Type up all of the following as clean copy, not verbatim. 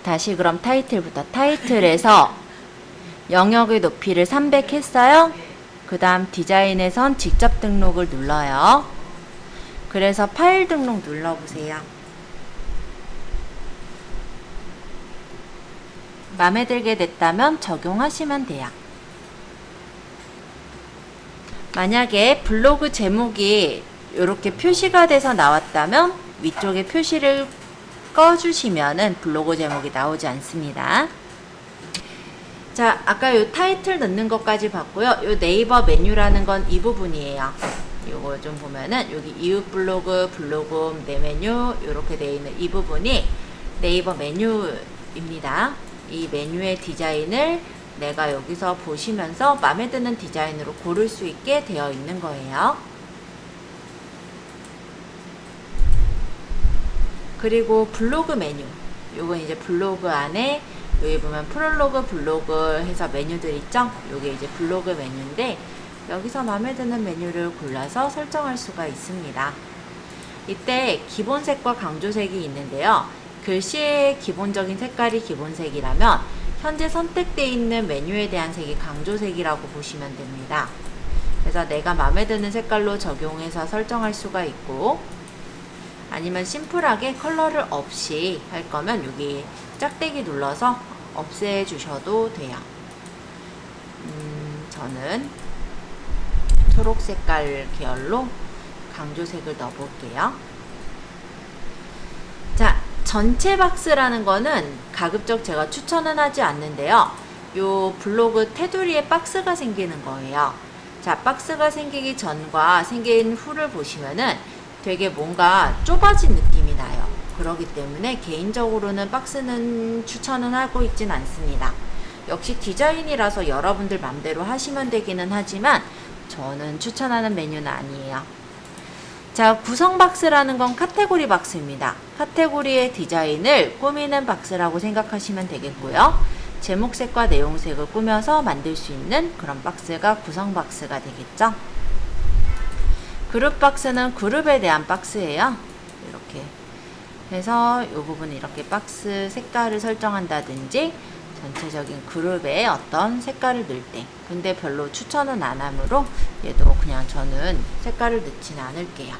다시 그럼 타이틀부터. 타이틀에서 영역의 높이를 300 했어요. 그 다음 디자인에선 직접 등록을 눌러요. 그래서 파일 등록 눌러보세요. 마음에 들게 됐다면 적용하시면 돼요. 만약에 블로그 제목이 이렇게 표시가 돼서 나왔다면 위쪽에 표시를 꺼주시면은 블로그 제목이 나오지 않습니다. 자, 아까 요 타이틀 넣는 것까지 봤고요. 요 네이버 메뉴라는 건 이 부분이에요. 요거 좀 보면은 여기 이웃 블로그, 블로그 내 메뉴 이렇게 되어 있는 이 부분이 네이버 메뉴입니다. 이 메뉴의 디자인을 내가 여기서 보시면서 마음에 드는 디자인으로 고를 수 있게 되어 있는 거예요. 그리고 블로그 메뉴, 요건 이제 블로그 안에 여기 보면 프롤로그, 블로그 해서 메뉴들 있죠? 요게 이제 블로그 메뉴인데 여기서 마음에 드는 메뉴를 골라서 설정할 수가 있습니다. 이때 기본색과 강조색이 있는데요. 글씨의 기본적인 색깔이 기본색이라면 현재 선택되어 있는 메뉴에 대한 색이 강조색이라고 보시면 됩니다. 그래서 내가 마음에 드는 색깔로 적용해서 설정할 수가 있고, 아니면 심플하게 컬러를 없이 할 거면 여기 짝대기 눌러서 없애 주셔도 돼요. 저는 초록 색깔 계열로 강조색을 넣어 볼게요. 자, 전체 박스라는 거는 가급적 제가 추천은 하지 않는데요. 요 블로그 테두리에 박스가 생기는 거예요. 자, 박스가 생기기 전과 생긴 후를 보시면은 되게 뭔가 좁아진 느낌이 나요. 그렇기 때문에 개인적으로는 박스는 추천은 하고 있진 않습니다. 역시 디자인이라서 여러분들 맘대로 하시면 되기는 하지만 저는 추천하는 메뉴는 아니에요. 자, 구성 박스라는 건 카테고리 박스입니다. 카테고리의 디자인을 꾸미는 박스라고 생각하시면 되겠고요. 제목색과 내용색을 꾸며서 만들 수 있는 그런 박스가 구성 박스가 되겠죠. 그룹 박스는 그룹에 대한 박스예요. 이렇게 해서 이 부분 이렇게 박스 색깔을 설정한다든지 전체적인 그룹에 어떤 색깔을 넣을 때, 근데 별로 추천은 안 하므로 얘도 그냥 저는 색깔을 넣지는 않을게요.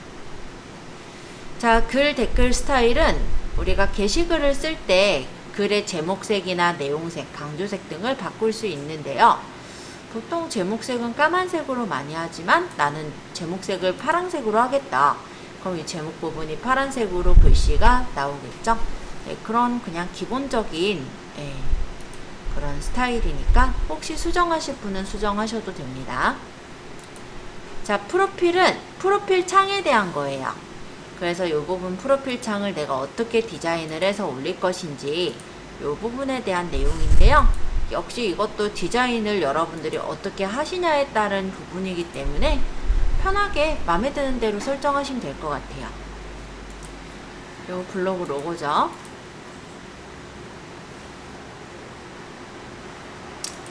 자, 글 댓글 스타일은 우리가 게시글을 쓸 때 글의 제목색이나 내용색, 강조색 등을 바꿀 수 있는데요. 보통 제목색은 까만색으로 많이 하지만 나는 제목색을 파란색으로 하겠다. 그럼 이 제목 부분이 파란색으로 글씨가 나오겠죠. 네, 그런 그냥 기본적인 그런 스타일이니까 혹시 수정하실 분은 수정하셔도 됩니다. 자, 프로필은 프로필 창에 대한 거예요. 그래서 이 부분 프로필 창을 내가 어떻게 디자인을 해서 올릴 것인지 이 부분에 대한 내용인데요. 역시 이것도 디자인을 여러분들이 어떻게 하시냐에 따른 부분이기 때문에 편하게 마음에 드는 대로 설정하시면 될 것 같아요. 이 블로그 로고죠.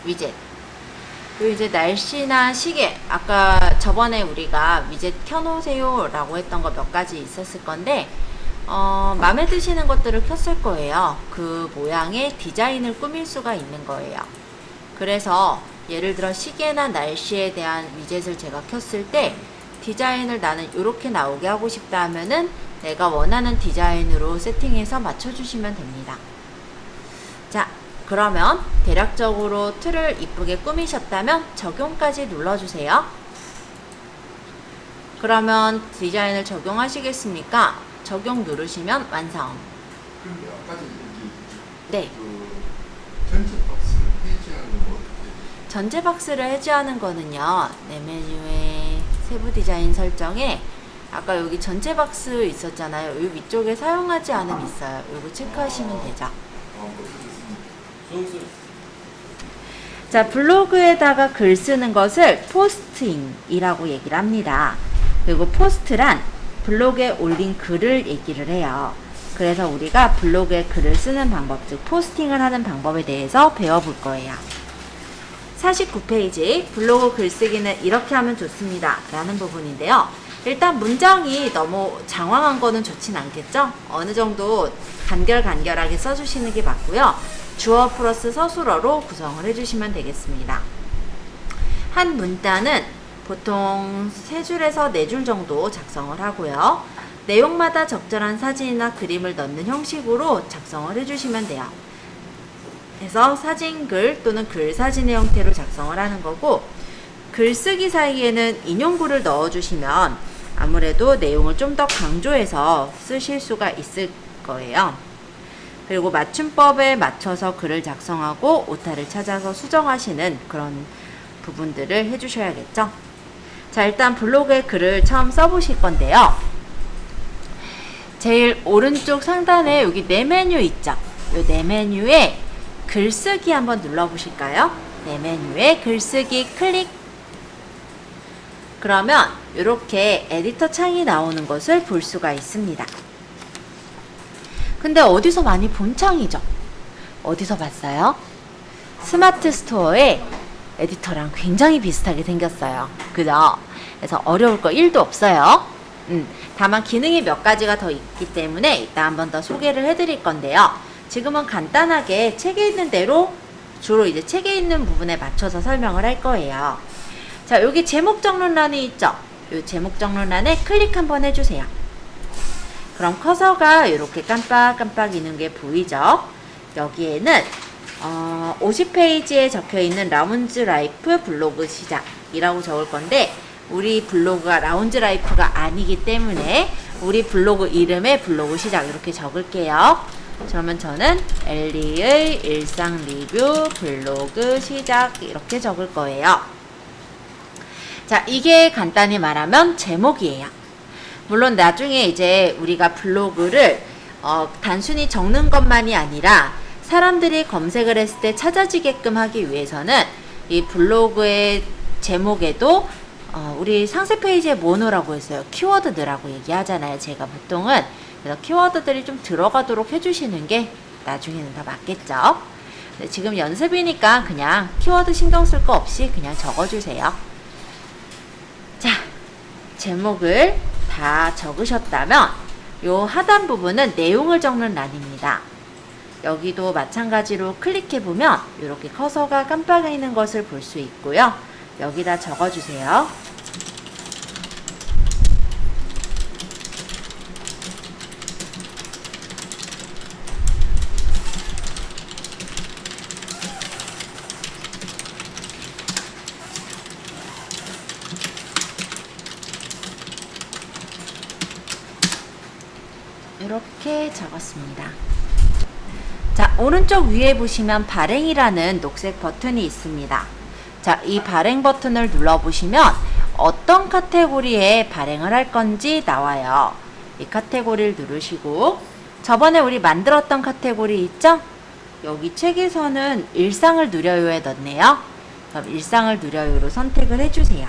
위젯. 그리고 이제 날씨나 시계, 아까 저번에 우리가 위젯 켜놓으세요 라고 했던 거 몇 가지 있었을 건데 마음에 드시는 것들을 켰을 거예요. 그 모양의 디자인을 꾸밀 수가 있는 거예요. 그래서 예를 들어 시계나 날씨에 대한 위젯을 제가 켰을 때 디자인을 나는 이렇게 나오게 하고 싶다 하면은 내가 원하는 디자인으로 세팅해서 맞춰주시면 됩니다. 자, 그러면 대략적으로 틀을 이쁘게 꾸미셨다면 적용까지 눌러주세요. 그러면 디자인을 적용하시겠습니까? 적용 누르시면 완성. 그런데 아까 전에 네. 전체 박스를 해지하는 거 어떻게? 전체 박스를 해제하는 거는요. 내 메뉴의 세부 디자인 설정에 아까 여기 전체 박스 있었잖아요. 여기 위쪽에 사용하지 않음 있어요. 이거 체크하시면 되죠. 자, 블로그에다가 글 쓰는 것을 포스팅이라고 얘기를 합니다. 그리고 포스트란 블로그에 올린 글을 얘기를 해요. 그래서 우리가 블로그에 글을 쓰는 방법, 즉 포스팅을 하는 방법에 대해서 배워볼 거예요. 49페이지 블로그 글쓰기는 이렇게 하면 좋습니다 라는 부분인데요. 일단 문장이 너무 장황한 거는 좋진 않겠죠? 어느 정도 간결간결하게 써주시는 게 맞고요. 주어 플러스 서술어로 구성을 해주시면 되겠습니다. 한 문단은 보통 3줄에서 4줄 정도 작성을 하고요. 내용마다 적절한 사진이나 그림을 넣는 형식으로 작성을 해주시면 돼요. 그래서 사진글 또는 글사진의 형태로 작성을 하는 거고, 글쓰기 사이에는 인용구를 넣어주시면 아무래도 내용을 좀 더 강조해서 쓰실 수가 있을 거예요. 그리고 맞춤법에 맞춰서 글을 작성하고 오타를 찾아서 수정하시는 그런 부분들을 해주셔야겠죠. 자, 일단 블로그에 글을 처음 써보실 건데요. 제일 오른쪽 상단에 여기 내 메뉴 있죠? 이 내 메뉴에 글쓰기 한번 눌러보실까요? 내 메뉴에 글쓰기 클릭. 그러면 이렇게 에디터 창이 나오는 것을 볼 수가 있습니다. 근데 어디서 많이 본 창이죠? 어디서 봤어요? 스마트 스토어에 에디터랑 굉장히 비슷하게 생겼어요. 그죠? 그래서 어려울 거 1도 없어요. 다만 기능이 몇 가지가 더 있기 때문에 이따 한 번 더 소개를 해드릴 건데요. 지금은 간단하게 책에 있는 대로 주로 이제 책에 있는 부분에 맞춰서 설명을 할 거예요. 자, 여기 제목 적는란이 있죠? 이 제목 적는란에 클릭 한번 해주세요. 그럼 커서가 이렇게 깜빡깜빡 있는 게 보이죠? 여기에는 50페이지에 적혀있는 라운지 라이프 블로그 시작이라고 적을 건데, 우리 블로그가 라운지 라이프가 아니기 때문에 우리 블로그 이름에 블로그 시작 이렇게 적을게요. 그러면 저는 엘리의 일상 리뷰 블로그 시작 이렇게 적을 거예요. 자, 이게 간단히 말하면 제목이에요. 물론 나중에 이제 우리가 블로그를 단순히 적는 것만이 아니라 사람들이 검색을 했을 때 찾아지게끔 하기 위해서는 이 블로그의 제목에도 우리 상세 페이지에 뭐 넣으라고 했어요? 키워드 넣으라고 얘기하잖아요. 제가 보통은. 그래서 키워드들이 좀 들어가도록 해주시는 게 나중에는 더 맞겠죠. 지금 연습이니까 그냥 키워드 신경 쓸 거 없이 그냥 적어주세요. 자, 제목을 다 적으셨다면 요 하단 부분은 내용을 적는 란입니다. 여기도 마찬가지로 클릭해보면 이렇게 커서가 깜빡이는 것을 볼 수 있고요. 여기다 적어주세요. 이렇게 적었습니다. 자, 오른쪽 위에 보시면 발행이라는 녹색 버튼이 있습니다. 자, 이 발행 버튼을 눌러보시면 어떤 카테고리에 발행을 할 건지 나와요. 이 카테고리를 누르시고 저번에 우리 만들었던 카테고리 있죠? 여기 책에서는 일상을 누려요에 넣네요. 그럼 일상을 누려요로 선택을 해주세요.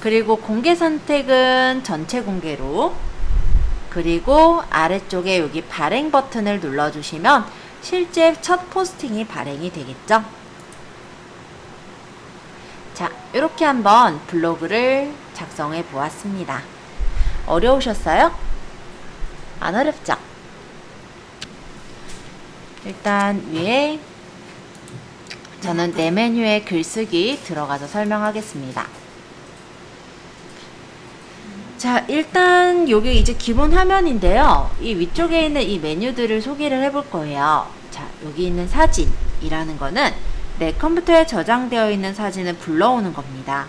그리고 공개 선택은 전체 공개로, 그리고 아래쪽에 여기 발행 버튼을 눌러주시면 실제 첫 포스팅이 발행이 되겠죠. 자, 이렇게 한번 블로그를 작성해 보았습니다. 어려우셨어요? 안 어렵죠? 일단 위에 저는 내 메뉴에 글쓰기 들어가서 설명하겠습니다. 자, 일단 여기 이제 기본 화면인데요. 이 위쪽에 있는 이 메뉴들을 소개를 해볼 거예요. 자, 여기 있는 사진이라는 거는 내 컴퓨터에 저장되어 있는 사진을 불러오는 겁니다.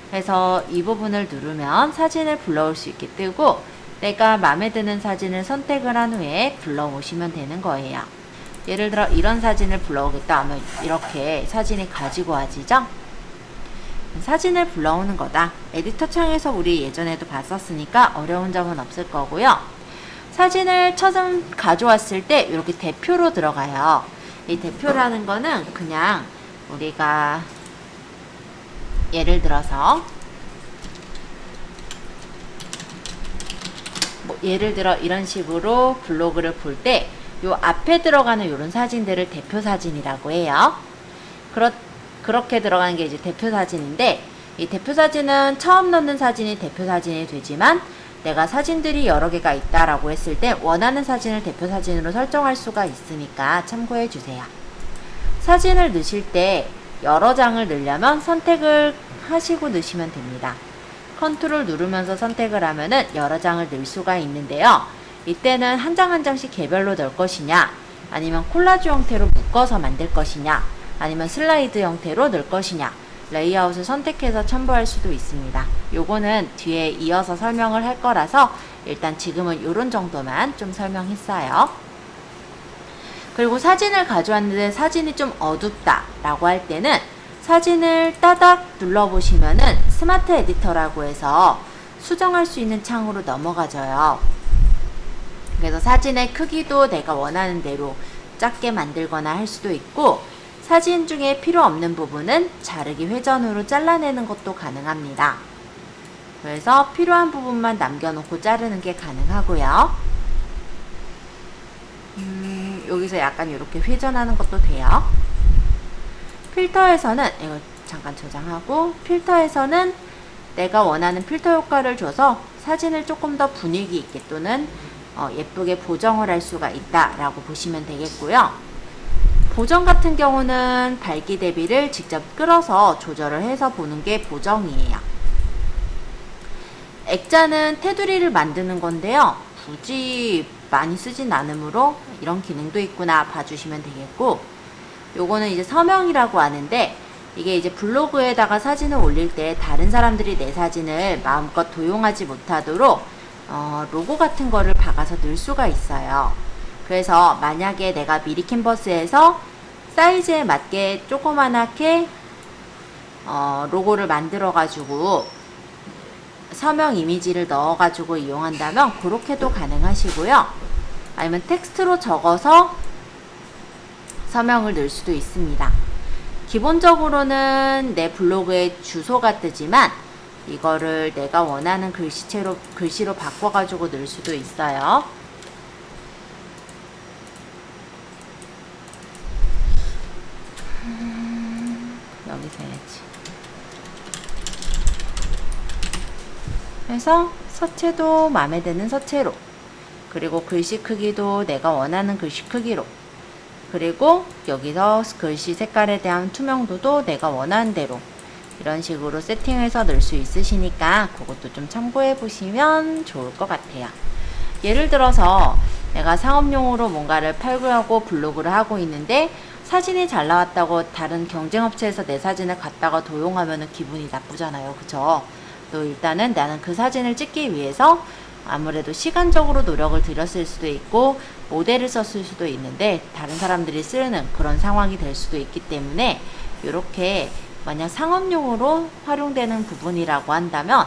그래서 이 부분을 누르면 사진을 불러올 수 있게 뜨고, 내가 마음에 드는 사진을 선택을 한 후에 불러오시면 되는 거예요. 예를 들어 이런 사진을 불러오겠다 하면 이렇게 사진이 가지고 와지죠? 사진을 불러오는 거다. 에디터 창에서 우리 예전에도 봤었으니까 어려운 점은 없을 거고요. 사진을 처음 가져왔을 때 이렇게 대표로 들어가요. 이 대표라는 거는 그냥 우리가 예를 들어서 예를 들어 이런 식으로 블로그를 볼 때 요 앞에 들어가는 이런 사진들을 대표 사진이라고 해요. 그렇게 들어가는 게 이제 대표 사진인데, 이 대표 사진은 처음 넣는 사진이 대표 사진이 되지만 내가 사진들이 여러 개가 있다라고 했을 때 원하는 사진을 대표 사진으로 설정할 수가 있으니까 참고해 주세요. 사진을 넣으실 때 여러 장을 넣으려면 선택을 하시고 넣으시면 됩니다. 컨트롤 누르면서 선택을 하면은 여러 장을 넣을 수가 있는데요. 이때는 한 장 한 장씩 개별로 넣을 것이냐, 아니면 콜라주 형태로 묶어서 만들 것이냐, 아니면 슬라이드 형태로 넣을 것이냐, 레이아웃을 선택해서 첨부할 수도 있습니다. 요거는 뒤에 이어서 설명을 할 거라서 일단 지금은 요런 정도만 좀 설명했어요. 그리고 사진을 가져왔는데 사진이 좀 어둡다 라고 할 때는 사진을 따닥 눌러보시면은 스마트 에디터라고 해서 수정할 수 있는 창으로 넘어가져요. 그래서 사진의 크기도 내가 원하는 대로 작게 만들거나 할 수도 있고, 사진 중에 필요 없는 부분은 자르기 회전으로 잘라내는 것도 가능합니다. 그래서 필요한 부분만 남겨놓고 자르는 게 가능하고요. 여기서 약간 이렇게 회전하는 것도 돼요. 필터에서는 이거 잠깐 저장하고, 필터에서는 내가 원하는 필터 효과를 줘서 사진을 조금 더 분위기 있게 또는 예쁘게 보정을 할 수가 있다라고 보시면 되겠고요. 보정 같은 경우는 밝기 대비를 직접 끌어서 조절을 해서 보는 게 보정이에요. 액자는 테두리를 만드는 건데요. 굳이 많이 쓰진 않으므로 이런 기능도 있구나 봐주시면 되겠고, 요거는 이제 서명이라고 하는데, 이게 이제 블로그에다가 사진을 올릴 때 다른 사람들이 내 사진을 마음껏 도용하지 못하도록 로고 같은 거를 박아서 넣을 수가 있어요. 그래서 만약에 내가 미리 캔버스에서 사이즈에 맞게 조그만하게 로고를 만들어 가지고 서명 이미지를 넣어 가지고 이용한다면 그렇게도 가능하시고요. 아니면 텍스트로 적어서 서명을 넣을 수도 있습니다. 기본적으로는 내 블로그에 주소가 뜨지만 이거를 내가 원하는 글씨로 바꿔가지고 넣을 수도 있어요. 여기서 해야지. 그래서 서체도 마음에 드는 서체로, 그리고 글씨 크기도 내가 원하는 글씨 크기로, 그리고 여기서 글씨 색깔에 대한 투명도도 내가 원하는 대로 이런 식으로 세팅해서 넣을 수 있으시니까 그것도 좀 참고해 보시면 좋을 것 같아요. 예를 들어서 내가 상업용으로 뭔가를 팔고 블로그를 하고 있는데 사진이 잘 나왔다고 다른 경쟁업체에서 내 사진을 갖다가 도용하면 기분이 나쁘잖아요. 그쵸? 또 일단은 나는 그 사진을 찍기 위해서 아무래도 시간적으로 노력을 들였을 수도 있고 모델을 썼을 수도 있는데 다른 사람들이 쓰는 그런 상황이 될 수도 있기 때문에 이렇게 만약 상업용으로 활용되는 부분이라고 한다면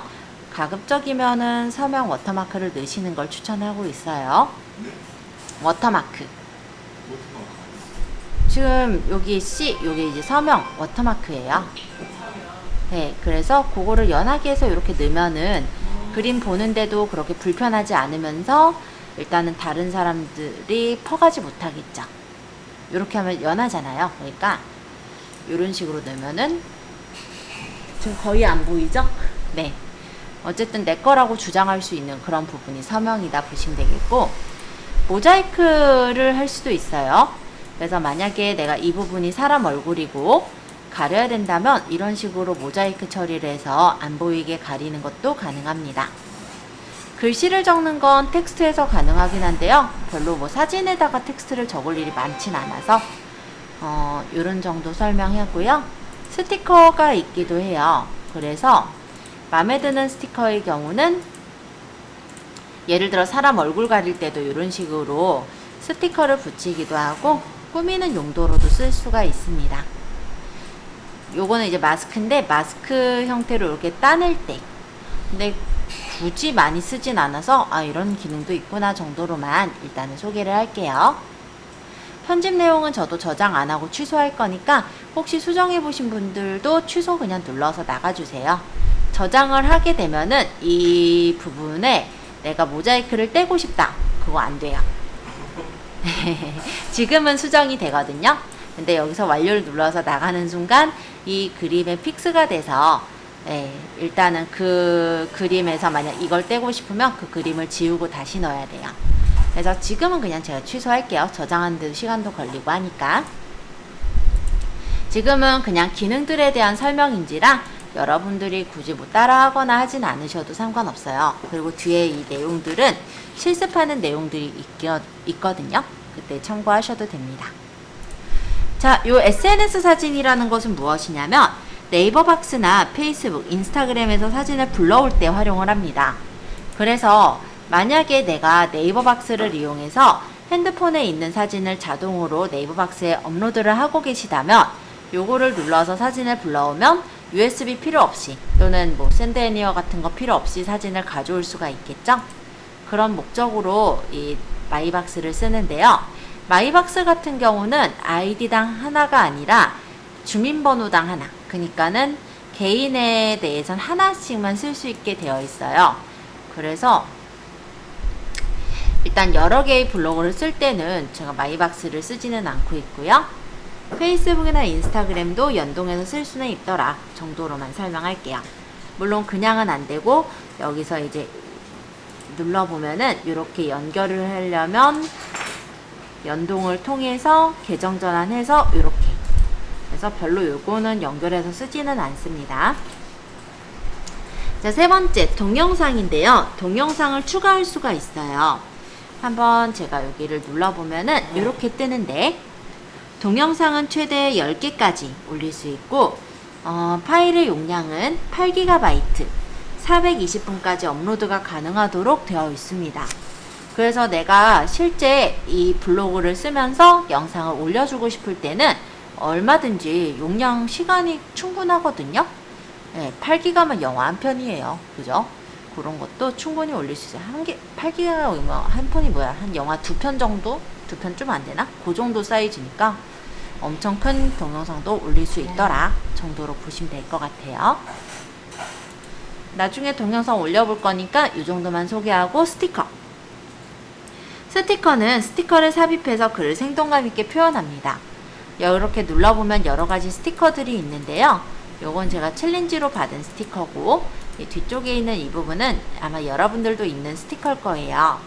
가급적이면은 서명 워터마크를 넣으시는 걸 추천하고 있어요. 워터마크. 지금 여기 C, 여기 이제 서명 워터마크예요. 네, 그래서 그거를 연하게 해서 이렇게 넣으면은 그림 보는데도 그렇게 불편하지 않으면서 일단은 다른 사람들이 퍼가지 못하겠죠. 이렇게 하면 연하잖아요. 그러니까 이런 식으로 넣으면은 지금 거의 안 보이죠? 네. 어쨌든 내 거라고 주장할 수 있는 그런 부분이 서명이다 보시면 되겠고, 모자이크를 할 수도 있어요. 그래서 만약에 내가 이 부분이 사람 얼굴이고 가려야 된다면 이런 식으로 모자이크 처리를 해서 안 보이게 가리는 것도 가능합니다. 글씨를 적는 건 텍스트에서 가능하긴 한데요. 별로 뭐 사진에다가 텍스트를 적을 일이 많진 않아서 요런 정도 설명하고요. 스티커가 있기도 해요. 그래서 마음에 드는 스티커의 경우는 예를 들어 사람 얼굴 가릴 때도 이런 식으로 스티커를 붙이기도 하고 꾸미는 용도로도 쓸 수가 있습니다. 요거는 이제 마스크인데 마스크 형태로 이렇게 따낼 때, 근데 굳이 많이 쓰진 않아서 이런 기능도 있구나 정도로만 일단은 소개를 할게요. 편집 내용은 저도 저장 안 하고 취소할 거니까 혹시 수정해 보신 분들도 취소 그냥 눌러서 나가주세요. 저장을 하게 되면은 이 부분에 내가 모자이크를 떼고 싶다, 그거 안 돼요. 지금은 수정이 되거든요. 근데 여기서 완료를 눌러서 나가는 순간 이 그림에 픽스가 돼서 일단은 그 그림에서 만약 이걸 떼고 싶으면 그 그림을 지우고 다시 넣어야 돼요. 그래서 지금은 그냥 제가 취소할게요. 저장하는데도 시간도 걸리고 하니까. 지금은 그냥 기능들에 대한 설명인지라 여러분들이 굳이 뭐 따라하거나 하진 않으셔도 상관없어요. 그리고 뒤에 이 내용들은 실습하는 내용들이 있거든요. 그때 참고하셔도 됩니다. 자, 요 SNS 사진이라는 것은 무엇이냐면 네이버 박스나 페이스북, 인스타그램에서 사진을 불러올 때 활용을 합니다. 그래서 만약에 내가 네이버 박스를 이용해서 핸드폰에 있는 사진을 자동으로 네이버 박스에 업로드를 하고 계시다면 요거를 눌러서 사진을 불러오면 USB 필요 없이 또는 뭐 샌드애니어 같은 거 필요 없이 사진을 가져올 수가 있겠죠? 그런 목적으로 이 마이박스를 쓰는데요. 마이박스 같은 경우는 아이디당 하나가 아니라 주민번호당 하나, 그러니까는 개인에 대해서는 하나씩만 쓸 수 있게 되어 있어요. 그래서 일단 여러 개의 블로그를 쓸 때는 제가 마이박스를 쓰지는 않고 있고요. 페이스북이나 인스타그램도 연동해서 쓸 수는 있더라 정도로만 설명할게요. 물론 그냥은 안 되고 여기서 이제 눌러보면은 이렇게 연결을 하려면 연동을 통해서 계정 전환해서 이렇게, 그래서 별로 요거는 연결해서 쓰지는 않습니다. 자, 세 번째 동영상인데요. 동영상을 추가할 수가 있어요. 한번 제가 여기를 눌러보면은 이렇게 뜨는데, 동영상은 최대 10개까지 올릴 수 있고 파일의 용량은 8GB 420분까지 업로드가 가능하도록 되어 있습니다. 그래서 내가 실제 이 블로그를 쓰면서 영상을 올려주고 싶을 때는 얼마든지 용량 시간이 충분하거든요. 8기가면 영화 한 편이에요. 그죠? 그런 것도 충분히 올릴 수 있어요. 8기가 한 편이 뭐야? 한 영화 2편 정도? 2편 좀 안 되나? 그 정도 사이즈니까 엄청 큰 동영상도 올릴 수 있더라 정도로 보시면 될 것 같아요. 나중에 동영상 올려볼 거니까 이 정도만 소개하고, 스티커는 스티커를 삽입해서 글을 생동감 있게 표현합니다. 이렇게 눌러보면 여러가지 스티커들이 있는데요. 요건 제가 챌린지로 받은 스티커고, 이 뒤쪽에 있는 이 부분은 아마 여러분들도 있는 스티커일 거예요.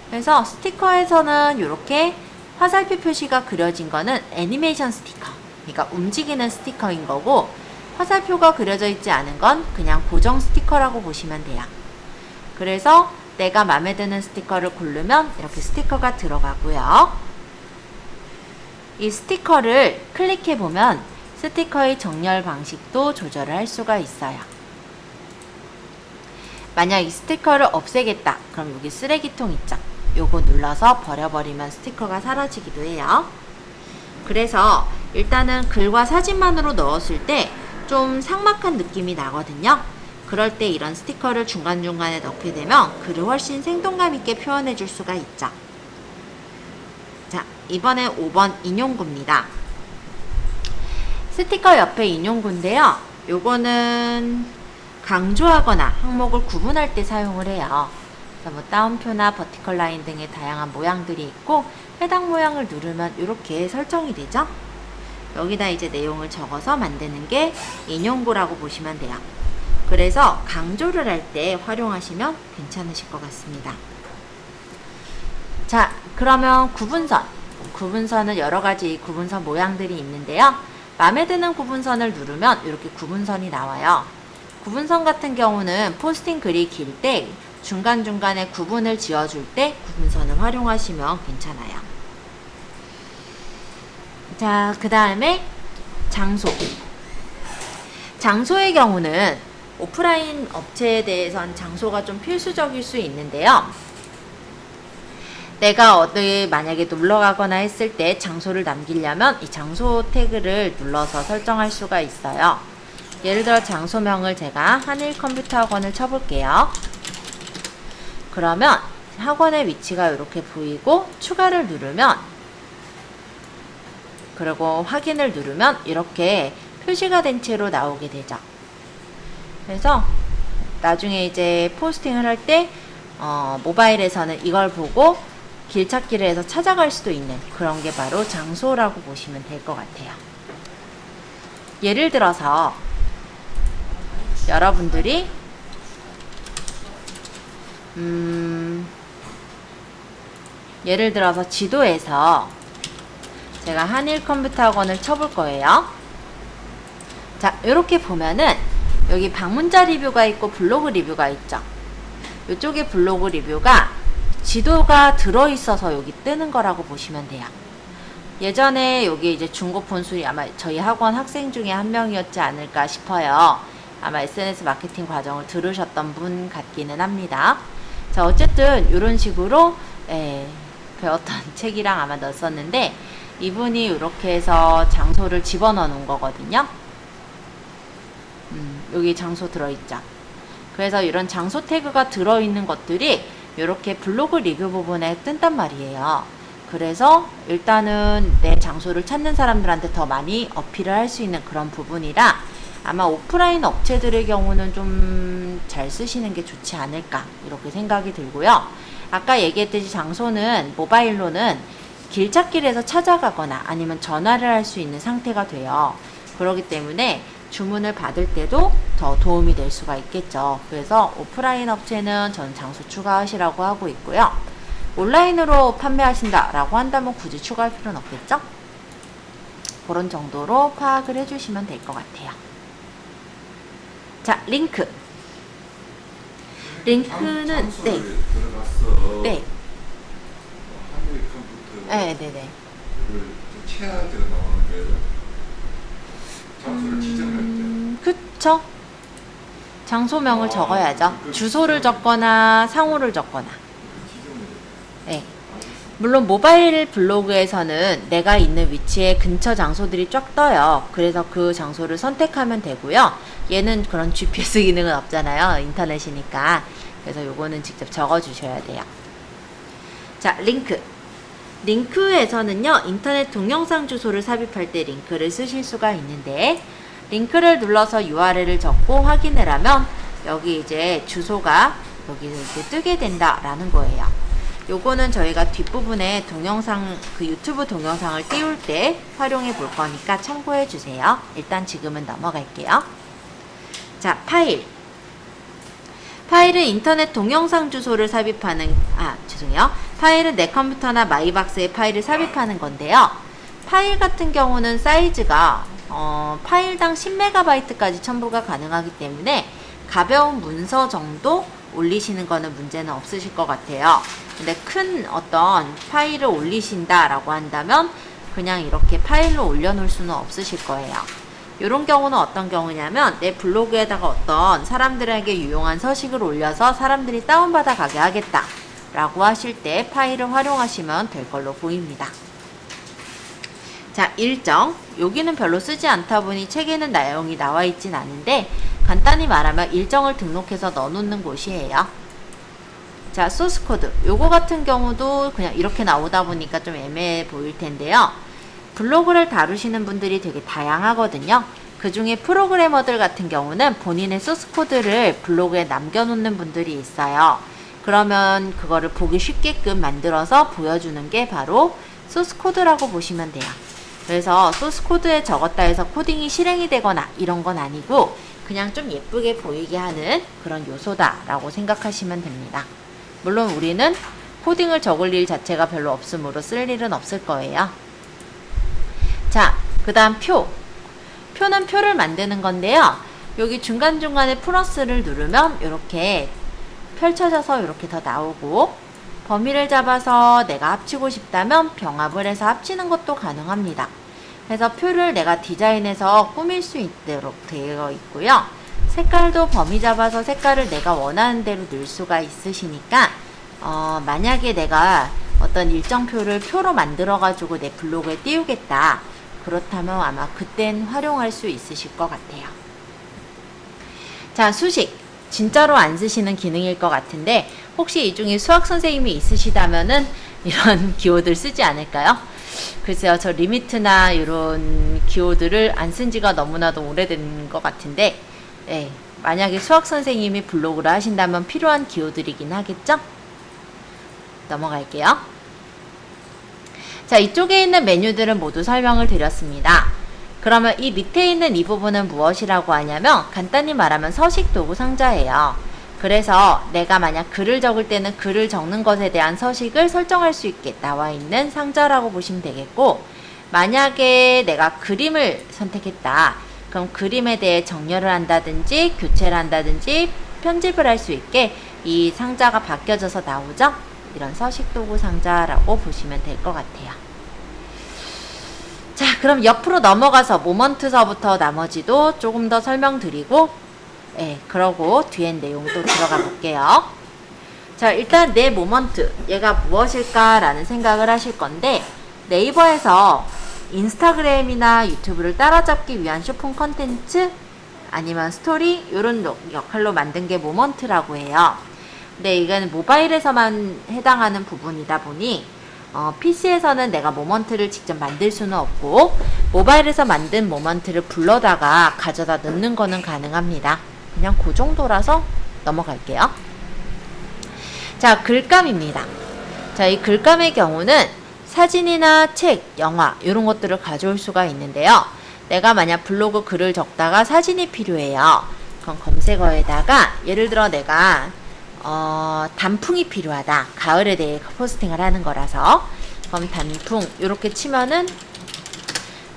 그래서 스티커에서는 이렇게 화살표 표시가 그려진 거는 애니메이션 스티커, 그러니까 움직이는 스티커인 거고, 화살표가 그려져 있지 않은 건 그냥 고정 스티커라고 보시면 돼요. 그래서 내가 마음에 드는 스티커를 고르면 이렇게 스티커가 들어가고요. 이 스티커를 클릭해 보면 스티커의 정렬 방식도 조절을 할 수가 있어요. 만약 이 스티커를 없애겠다 그럼 여기 쓰레기통 있죠? 요거 눌러서 버려버리면 스티커가 사라지기도 해요. 그래서 일단은 글과 사진만으로 넣었을 때 좀 삭막한 느낌이 나거든요. 그럴 때 이런 스티커를 중간중간에 넣게 되면 글을 훨씬 생동감 있게 표현해 줄 수가 있죠. 자, 이번에 5번 인용구입니다. 스티커 옆에 인용구인데요. 요거는 강조하거나 항목을 구분할 때 사용을 해요. 뭐 따옴표나 버티컬 라인 등의 다양한 모양들이 있고, 해당 모양을 누르면 이렇게 설정이 되죠. 여기다 이제 내용을 적어서 만드는 게 인용구라고 보시면 돼요. 그래서 강조를 할 때 활용하시면 괜찮으실 것 같습니다. 자, 그러면 구분선은 여러가지 구분선 모양들이 있는데요. 마음에 드는 구분선을 누르면 이렇게 구분선이 나와요. 구분선 같은 경우는 포스팅 글이 길 때 중간중간에 구분을 지어줄 때 구분선을 활용하시면 괜찮아요. 자, 그 다음에 장소의 경우는 오프라인 업체에 대해선 장소가 좀 필수적일 수 있는데요. 내가 어디 만약에 놀러 가거나 했을 때 장소를 남기려면 이 장소 태그를 눌러서 설정할 수가 있어요. 예를 들어 장소명을 제가 한일 컴퓨터 학원을 쳐볼게요. 그러면 학원의 위치가 이렇게 보이고, 추가를 누르면, 그리고 확인을 누르면 이렇게 표시가 된 채로 나오게 되죠. 그래서 나중에 이제 포스팅을 할 때 모바일에서는 이걸 보고 길찾기를 해서 찾아갈 수도 있는 그런 게 바로 장소라고 보시면 될 것 같아요. 예를 들어서 여러분들이 예를 들어서 지도에서 제가 한일 컴퓨터 학원을 쳐볼 거예요. 자, 이렇게 보면은 여기 방문자 리뷰가 있고 블로그 리뷰가 있죠. 이쪽에 블로그 리뷰가 지도가 들어있어서 여기 뜨는 거라고 보시면 돼요. 예전에 여기 이제 중고폰술이 아마 저희 학원 학생 중에 한 명이었지 않을까 싶어요. 아마 SNS 마케팅 과정을 들으셨던 분 같기는 합니다. 자, 어쨌든 이런 식으로 배웠던 책이랑 아마 넣었었는데 이분이 이렇게 해서 장소를 집어넣어 놓은 거거든요. 여기 장소 들어있죠. 그래서 이런 장소 태그가 들어있는 것들이 이렇게 블로그 리뷰 부분에 뜬단 말이에요. 그래서 일단은 내 장소를 찾는 사람들한테 더 많이 어필을 할 수 있는 그런 부분이라 아마 오프라인 업체들의 경우는 좀 잘 쓰시는 게 좋지 않을까 이렇게 생각이 들고요. 아까 얘기했듯이 장소는 모바일로는 길찾기를 찾아가거나 아니면 전화를 할 수 있는 상태가 돼요. 그렇기 때문에 주문을 받을 때도 더 도움이 될 수가 있겠죠. 그래서 오프라인 업체는 전 장소 추가하시라고 하고 있고요. 온라인으로 판매하신다라고 한다면 굳이 추가할 필요는 없겠죠? 그런 정도로 파악을 해주시면 될 것 같아요. 자, 링크. 링크는 네. 들어갔어. 네. 한일 컴퓨터. 네네네. 채야제가 나오는 거예요. 장소를 지정할 때. 그쵸. 장소명을 적어야죠. 주소를 적거나 상호를 적거나. 네. 물론 모바일 블로그에서는 내가 있는 위치에 근처 장소들이 쫙 떠요. 그래서 그 장소를 선택하면 되고요. 얘는 그런 GPS 기능은 없잖아요. 인터넷이니까. 그래서 요거는 직접 적어 주셔야 돼요. 자, 링크. 링크에서는요, 인터넷 동영상 주소를 삽입할 때 링크를 쓰실 수가 있는데, 링크를 눌러서 URL을 적고 확인을 하면 여기 이제 주소가 여기 이렇게 뜨게 된다라는 거예요. 요거는 저희가 뒷부분에 동영상, 그 유튜브 동영상을 띄울 때 활용해 볼 거니까 참고해 주세요. 일단 지금은 넘어갈게요. 자, 파일. 파일은 인터넷 동영상 주소를 삽입하는, 파일은 내 컴퓨터나 마이박스에 파일을 삽입하는 건데요. 파일 같은 경우는 사이즈가 파일당 10MB까지 첨부가 가능하기 때문에 가벼운 문서 정도 올리시는 거는 문제는 없으실 것 같아요. 근데 큰 어떤 파일을 올리신다라고 한다면 그냥 이렇게 파일로 올려놓을 수는 없으실 거예요. 이런 경우는 어떤 경우냐면 내 블로그에다가 어떤 사람들에게 유용한 서식을 올려서 사람들이 다운받아 가게 하겠다 라고 하실 때 파일을 활용하시면 될 걸로 보입니다. 자, 일정. 여기는 별로 쓰지 않다 보니 책에는 내용이 나와 있진 않은데 간단히 말하면 일정을 등록해서 넣어놓는 곳이에요. 자, 소스코드. 요거 같은 경우도 그냥 이렇게 나오다 보니까 좀 애매해 보일 텐데요. 블로그를 다루시는 분들이 되게 다양하거든요. 그 중에 프로그래머들 같은 경우는 본인의 소스코드를 블로그에 남겨놓는 분들이 있어요. 그러면 그거를 보기 쉽게끔 만들어서 보여주는 게 바로 소스코드라고 보시면 돼요. 그래서 소스코드에 적었다 해서 코딩이 실행이 되거나 이런 건 아니고 그냥 좀 예쁘게 보이게 하는 그런 요소다라고 생각하시면 됩니다. 물론 우리는 코딩을 적을 일 자체가 별로 없으므로 쓸 일은 없을 거예요. 자, 그 다음 표. 표는 표를 만드는 건데요. 여기 중간중간에 플러스를 누르면 이렇게 펼쳐져서 이렇게 더 나오고 범위를 잡아서 내가 합치고 싶다면 병합을 해서 합치는 것도 가능합니다. 그래서 표를 내가 디자인해서 꾸밀 수 있도록 되어 있고요. 색깔도 범위 잡아서 색깔을 내가 원하는 대로 넣을 수가 있으시니까 만약에 내가 어떤 일정 표를 표로 만들어 가지고 내 블로그에 띄우겠다. 그렇다면 아마 그땐 활용할 수 있으실 것 같아요. 자, 수식. 진짜로 안 쓰시는 기능일 것 같은데 혹시 이 중에 수학 선생님이 있으시다면은 이런 기호들 쓰지 않을까요? 글쎄요, 저 리미트나 이런 기호들을 안 쓴 지가 너무나도 오래된 것 같은데 만약에 수학 선생님이 블로그를 하신다면 필요한 기호들이긴 하겠죠? 넘어갈게요. 자, 이쪽에 있는 메뉴들은 모두 설명을 드렸습니다. 그러면 이 밑에 있는 이 부분은 무엇이라고 하냐면 간단히 말하면 서식 도구 상자예요. 그래서 내가 만약 글을 적을 때는 글을 적는 것에 대한 서식을 설정할 수 있게 나와 있는 상자라고 보시면 되겠고, 만약에 내가 그림을 선택했다. 그럼 그림에 대해 정렬을 한다든지 교체를 한다든지 편집을 할 수 있게 이 상자가 바뀌어져서 나오죠. 이런 서식 도구 상자라고 보시면 될 것 같아요. 자, 그럼 옆으로 넘어가서 모먼트서부터 나머지도 조금 더 설명드리고, 그러고 뒤엔 내용도 들어가 볼게요. 자, 일단 내 모먼트, 얘가 무엇일까라는 생각을 하실 건데, 네이버에서 인스타그램이나 유튜브를 따라잡기 위한 쇼핑 컨텐츠 아니면 스토리 이런 역할로 만든 게 모먼트라고 해요. 근데 이건 모바일에서만 해당하는 부분이다 보니 PC에서는 내가 모먼트를 직접 만들 수는 없고, 모바일에서 만든 모먼트를 불러다가 가져다 넣는 거는 가능합니다. 그냥 그 정도라서 넘어갈게요. 자, 글감입니다. 자, 이 글감의 경우는 사진이나 책, 영화 이런 것들을 가져올 수가 있는데요. 내가 만약 블로그 글을 적다가 사진이 필요해요. 그럼 검색어에다가 예를 들어 내가 단풍이 필요하다. 가을에 대해 포스팅을 하는 거라서, 그럼 단풍 이렇게 치면은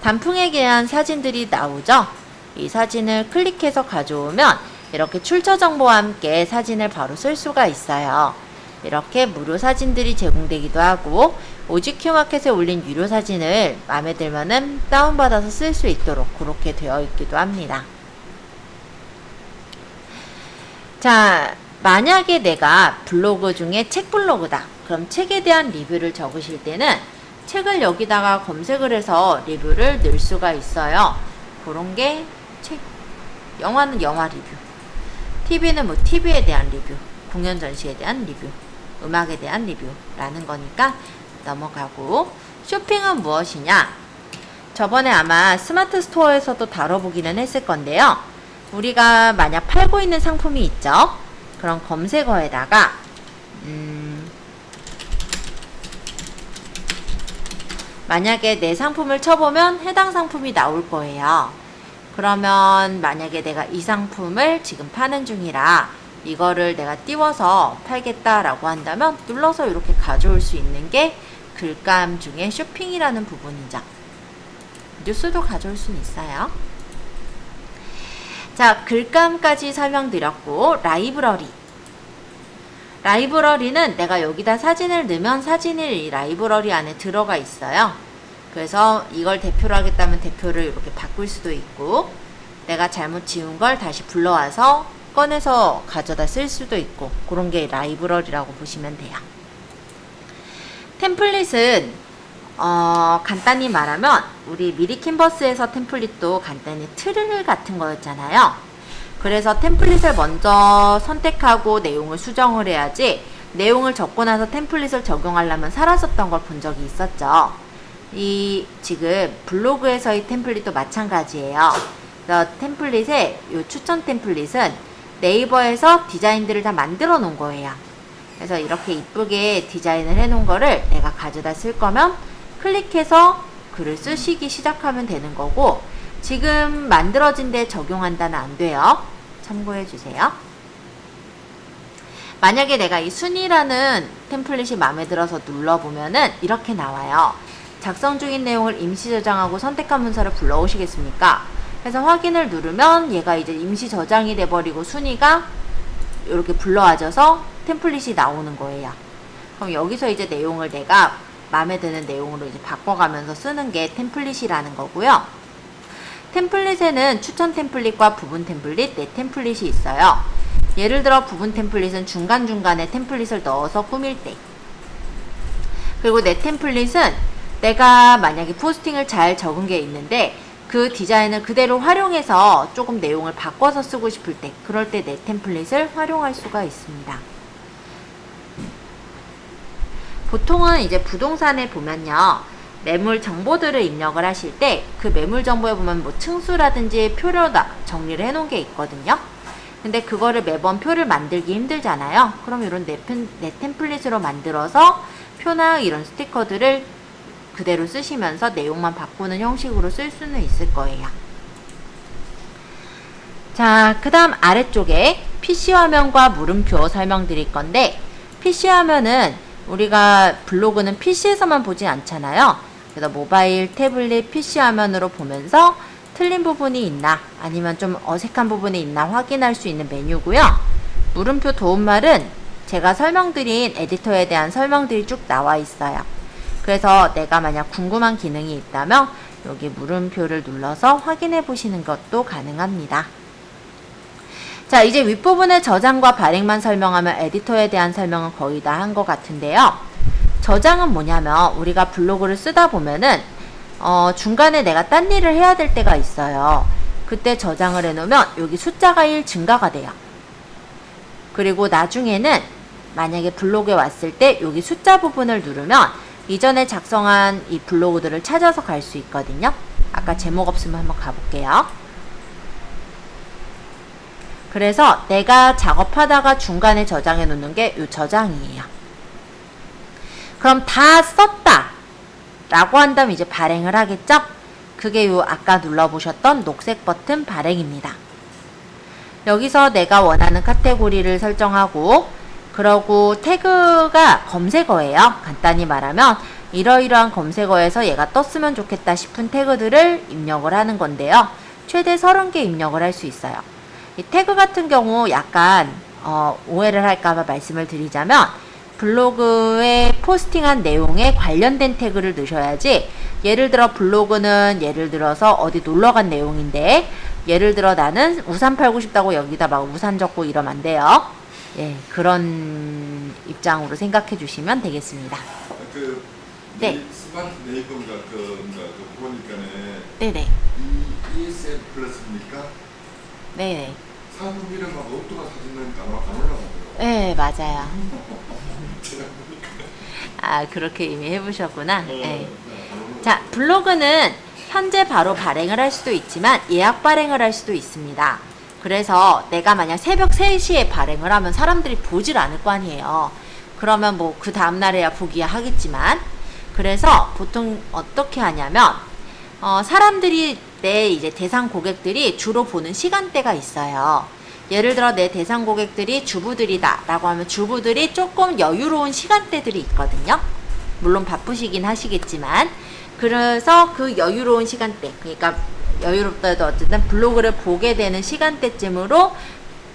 단풍에 대한 사진들이 나오죠. 이 사진을 클릭해서 가져오면 이렇게 출처 정보와 함께 사진을 바로 쓸 수가 있어요. 이렇게 무료 사진들이 제공되기도 하고, 오지큐 마켓에 올린 유료 사진을 마음에 들면은 다운받아서 쓸 수 있도록 그렇게 되어 있기도 합니다. 자, 만약에 내가 블로그 중에 책 블로그다. 그럼 책에 대한 리뷰를 적으실 때는 책을 여기다가 검색을 해서 리뷰를 넣을 수가 있어요. 그런 게 책, 영화는 영화 리뷰, TV는 뭐 TV에 대한 리뷰, 공연 전시에 대한 리뷰, 음악에 대한 리뷰라는 거니까 넘어가고, 쇼핑은 무엇이냐? 저번에 아마 스마트 스토어에서도 다뤄보기는 했을 건데요. 우리가 만약 팔고 있는 상품이 있죠? 그럼 검색어에다가 만약에 내 상품을 쳐보면 해당 상품이 나올 거예요. 그러면 만약에 내가 이 상품을 지금 파는 중이라 이거를 내가 띄워서 팔겠다라고 한다면 눌러서 이렇게 가져올 수 있는 게 글감 중에 쇼핑이라는 부분이죠. 뉴스도 가져올 수는 있어요. 자, 글감까지 설명드렸고, 라이브러리. 라이브러리는 내가 여기다 사진을 넣으면 사진이 이 라이브러리 안에 들어가 있어요. 그래서 이걸 대표로 하겠다면 대표를 이렇게 바꿀 수도 있고, 내가 잘못 지운 걸 다시 불러와서 꺼내서 가져다 쓸 수도 있고, 그런 게 라이브러리라고 보시면 돼요. 템플릿은 간단히 말하면 우리 미리캔버스에서 템플릿도 간단히 틀 같은 거였잖아요. 그래서 템플릿을 먼저 선택하고 내용을 수정을 해야지, 내용을 적고 나서 템플릿을 적용하려면 사라졌던 걸 본 적이 있었죠. 이 지금 블로그에서의 템플릿도 마찬가지예요. 그래서 템플릿의 이 추천 템플릿은 네이버에서 디자인들을 다 만들어 놓은 거예요. 그래서 이렇게 이쁘게 디자인을 해 놓은 거를 내가 가져다 쓸 거면 클릭해서 글을 쓰시기 시작하면 되는 거고, 지금 만들어진 데 적용한다는 안 돼요. 참고해 주세요. 만약에 내가 이 순위라는 템플릿이 마음에 들어서 눌러보면은 이렇게 나와요. 작성 중인 내용을 임시 저장하고 선택한 문서를 불러오시겠습니까? 그래서 확인을 누르면 얘가 이제 임시 저장이 돼버리고 순위가 이렇게 불러와져서 템플릿이 나오는 거예요. 그럼 여기서 이제 내용을 내가 마음에 드는 내용으로 이제 바꿔가면서 쓰는 게 템플릿이라는 거고요. 템플릿에는 추천 템플릿과 부분 템플릿, 내 템플릿이 있어요. 예를 들어 부분 템플릿은 중간중간에 템플릿을 넣어서 꾸밀 때, 그리고 내 템플릿은 내가 만약에 포스팅을 잘 적은 게 있는데 그 디자인을 그대로 활용해서 조금 내용을 바꿔서 쓰고 싶을 때, 그럴 때 내 템플릿을 활용할 수가 있습니다. 보통은 이제 부동산에 보면요, 매물 정보들을 입력을 하실 때 그 매물 정보에 보면 뭐 층수라든지 표로 정리를 해 놓은 게 있거든요. 근데 그거를 매번 표를 만들기 힘들잖아요. 그럼 이런 내 템플릿으로 만들어서 표나 이런 스티커들을 그대로 쓰시면서 내용만 바꾸는 형식으로 쓸 수는 있을 거예요. 자, 그 다음 아래쪽에 PC화면과 물음표 설명드릴 건데, PC화면은 우리가 블로그는 PC에서만 보지 않잖아요. 그래서 모바일, 태블릿, PC화면으로 보면서 틀린 부분이 있나 아니면 좀 어색한 부분이 있나 확인할 수 있는 메뉴고요. 물음표 도움말은 제가 설명드린 에디터에 대한 설명들이 쭉 나와 있어요. 그래서 내가 만약 궁금한 기능이 있다면 여기 물음표를 눌러서 확인해 보시는 것도 가능합니다. 자, 이제 윗부분의 저장과 발행만 설명하면 에디터에 대한 설명은 거의 다 한 것 같은데요. 저장은 뭐냐면 우리가 블로그를 쓰다 보면은 중간에 내가 딴 일을 해야 될 때가 있어요. 그때 저장을 해놓으면 여기 숫자가 1 증가가 돼요. 그리고 나중에는 만약에 블로그에 왔을 때 여기 숫자 부분을 누르면 이전에 작성한 이 블로그들을 찾아서 갈 수 있거든요. 아까 제목 없으면 한번 가볼게요. 그래서 내가 작업하다가 중간에 저장해 놓는 게 이 저장이에요. 그럼 다 썼다 라고 한다면 이제 발행을 하겠죠? 그게 요 아까 눌러보셨던 녹색 버튼 발행입니다. 여기서 내가 원하는 카테고리를 설정하고, 그러고 태그가 검색어예요. 간단히 말하면 이러이러한 검색어에서 얘가 떴으면 좋겠다 싶은 태그들을 입력을 하는 건데요. 최대 30개 입력을 할 수 있어요. 이 태그 같은 경우 약간 오해를 할까봐 말씀을 드리자면, 블로그에 포스팅한 내용에 관련된 태그를 넣으셔야지, 예를 들어 블로그는 예를 들어서 어디 놀러간 내용인데 예를 들어 나는 우산 팔고 싶다고 여기다 막 우산 적고 이러면 안 돼요. 예, 그런 입장으로 생각해 주시면 되겠습니다. 네. 스마트 네이버인가 보니까는 네네. ESL 플러스입니까? 네네. 상품 이름하고 옥토가 사진은 안 올라가더라고요. 네, 맞아요. 아, 그렇게 이미 해보셨구나. 네. 자, 블로그는 현재 바로 발행을 할 수도 있지만 예약 발행을 할 수도 있습니다. 그래서 내가 만약 새벽 3시에 발행을 하면 사람들이 보질 않을 거 아니에요. 그러면 뭐 그 다음날에야 보기야 하겠지만, 그래서 보통 어떻게 하냐면 사람들이 내 이제 대상 고객들이 주로 보는 시간대가 있어요. 예를 들어 내 대상 고객들이 주부들이다 라고 하면 주부들이 조금 여유로운 시간대들이 있거든요. 물론 바쁘시긴 하시겠지만, 그래서 그 여유로운 시간대, 그러니까 여유롭다도 어쨌든 블로그를 보게 되는 시간대쯤으로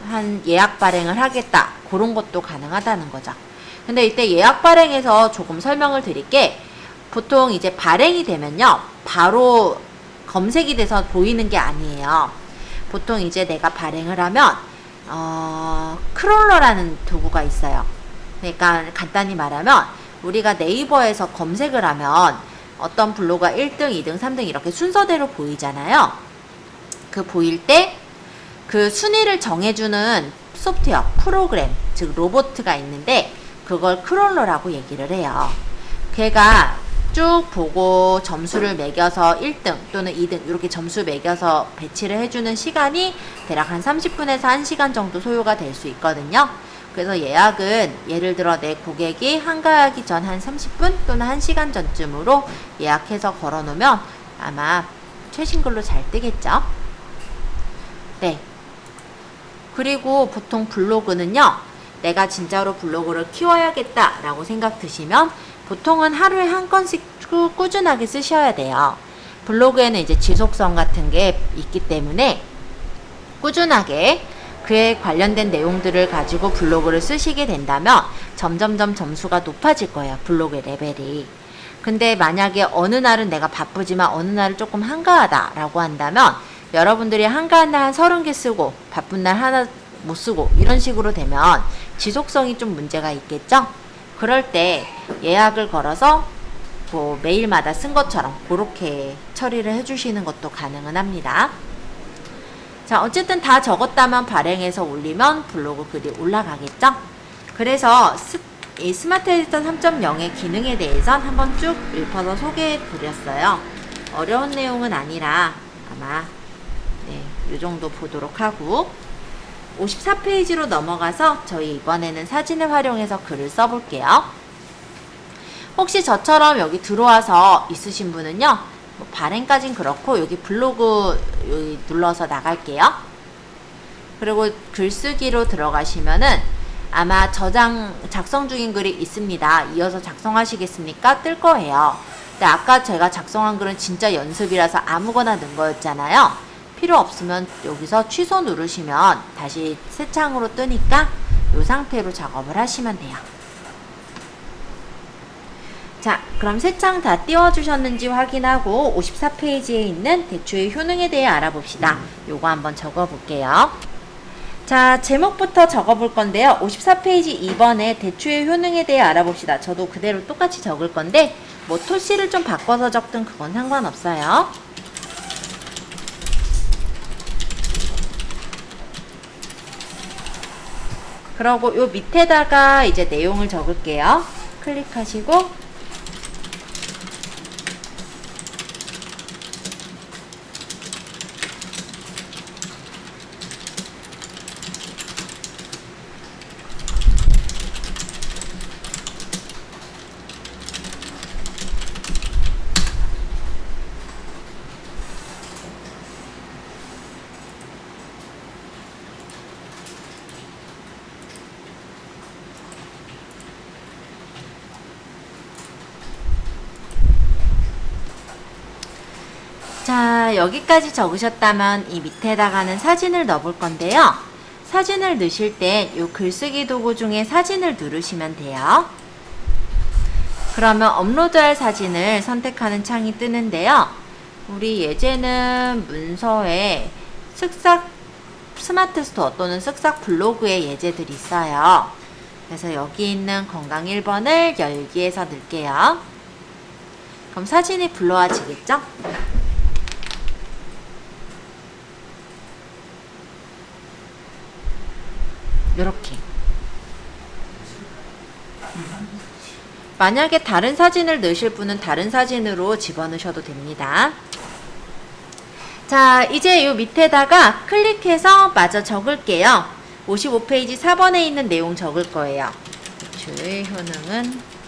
한 예약 발행을 하겠다, 그런 것도 가능하다는 거죠. 근데 이때 예약 발행에서 조금 설명을 드릴게, 보통 이제 발행이 되면요 바로 검색이 돼서 보이는 게 아니에요. 보통 이제 내가 발행을 하면 크롤러라는 도구가 있어요. 그러니까 간단히 말하면 우리가 네이버에서 검색을 하면 어떤 블로그가 1등, 2등, 3등 이렇게 순서대로 보이잖아요. 그 보일 때 그 순위를 정해주는 소프트웨어, 프로그램, 즉 로봇가 있는데 그걸 크롤러라고 얘기를 해요. 걔가 쭉 보고 점수를 매겨서 1등 또는 2등 이렇게 점수 매겨서 배치를 해주는 시간이 대략 한 30분에서 1시간 정도 소요가 될 수 있거든요. 그래서 예약은 예를 들어 내 고객이 한가하기 전 한 30분 또는 1시간 전쯤으로 예약해서 걸어놓으면 아마 최신글로 잘 뜨겠죠. 네. 그리고 보통 블로그는요, 내가 진짜로 블로그를 키워야겠다 라고 생각 드시면 보통은 하루에 한 건씩 꾸준하게 쓰셔야 돼요. 블로그에는 이제 지속성 같은 게 있기 때문에 꾸준하게 그에 관련된 내용들을 가지고 블로그를 쓰시게 된다면 점점점 점수가 높아질 거예요. 블로그의 레벨이. 근데 만약에 어느 날은 내가 바쁘지만 어느 날은 조금 한가하다 라고 한다면 여러분들이 한가한 날 한 30개 쓰고 바쁜 날 하나 못 쓰고 이런 식으로 되면 지속성이 좀 문제가 있겠죠? 그럴 때 예약을 걸어서 뭐 매일마다 쓴 것처럼 그렇게 처리를 해주시는 것도 가능은 합니다. 자, 어쨌든 다 적었다면 발행해서 올리면 블로그 글이 올라가겠죠? 그래서 이 스마트 에디터 3.0의 기능에 대해서 한번 쭉 읊어서 소개해 드렸어요. 어려운 내용은 아니라 아마 이 정도 보도록 하고 54페이지로 넘어가서 저희 이번에는 사진을 활용해서 글을 써볼게요. 혹시 저처럼 여기 들어와서 있으신 분은요, 뭐 발행까진 그렇고 여기 블로그 여기 눌러서 나갈게요. 그리고 글쓰기로 들어가시면은 아마 작성 중인 글이 있습니다. 이어서 작성하시겠습니까? 뜰 거예요. 근데 아까 제가 작성한 글은 진짜 연습이라서 아무거나 넣은 거였잖아요. 필요 없으면 여기서 취소 누르시면 다시 새 창으로 뜨니까 이 상태로 작업을 하시면 돼요. 자, 그럼 새 창 다 띄워주셨는지 확인하고 54페이지에 있는 대추의 효능에 대해 알아봅시다. 요거 한번 적어볼게요. 자, 제목부터 적어볼 건데요. 54페이지 2번에 대추의 효능에 대해 알아봅시다. 저도 그대로 똑같이 적을 건데 뭐 토시를 좀 바꿔서 적든 그건 상관없어요. 그러고 요 밑에다가 이제 내용을 적을게요. 클릭하시고 자, 여기까지 적으셨다면 이 밑에다가는 사진을 넣어볼 건데요. 사진을 넣으실 때 이 글쓰기 도구 중에 사진을 누르시면 돼요. 그러면 업로드할 사진을 선택하는 창이 뜨는데요. 우리 예제는 문서에 스마트 스토어 또는 쓱싹 블로그에 예제들이 있어요. 그래서 여기 있는 건강 1번을 열기에서 넣을게요. 그럼 사진이 불러와지겠죠? 이렇게. 만약에 다른 사진을 넣으실 분은 다른 사진으로 집어넣으셔도 됩니다. 자, 이제 요 밑에다가 클릭해서 마저 적을게요. 55페이지 4번에 있는 내용 적을 거예요. 대추의 효능은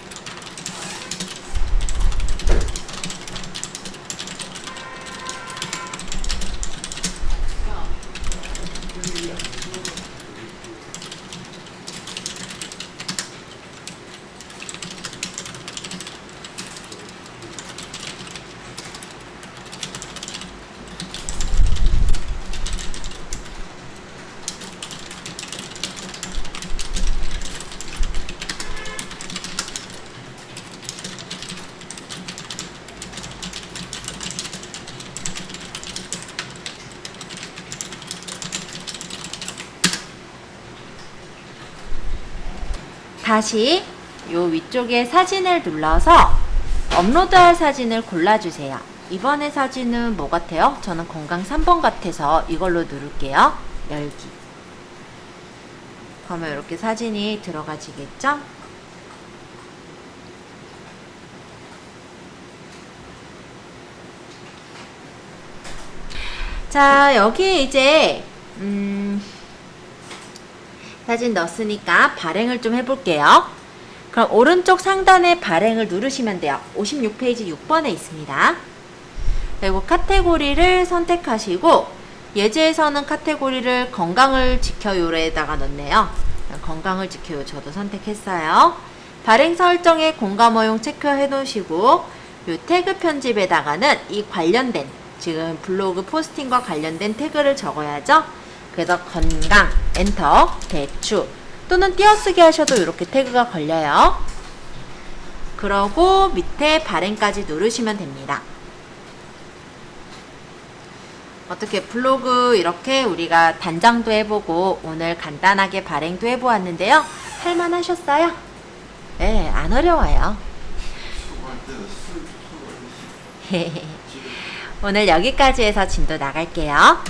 다시 요 위쪽에 사진을 눌러서 업로드할 사진을 골라주세요. 이번에 사진은 뭐 같아요? 저는 건강 3번 같아서 이걸로 누를게요. 열기. 그러면 이렇게 사진이 들어가지겠죠? 자, 여기 이제 사진 넣었으니까 발행을 좀 해볼게요. 그럼 오른쪽 상단에 발행을 누르시면 돼요. 56페이지 6번에 있습니다. 그리고 카테고리를 선택하시고 예제에서는 카테고리를 건강을 지켜요에다가 넣네요. 건강을 지켜요 저도 선택했어요. 발행 설정에 공감어용 체크해 놓으시고 요 태그 편집에다가는 이 관련된 지금 블로그 포스팅과 관련된 태그를 적어야죠. 그래서 건강, 엔터, 대추 또는 띄어쓰기 하셔도 이렇게 태그가 걸려요. 그러고 밑에 발행까지 누르시면 됩니다. 어떻게 블로그 이렇게 우리가 단장도 해보고 오늘 간단하게 발행도 해보았는데요. 할만하셨어요? 네, 안 어려워요. 오늘 여기까지 해서 진도 나갈게요.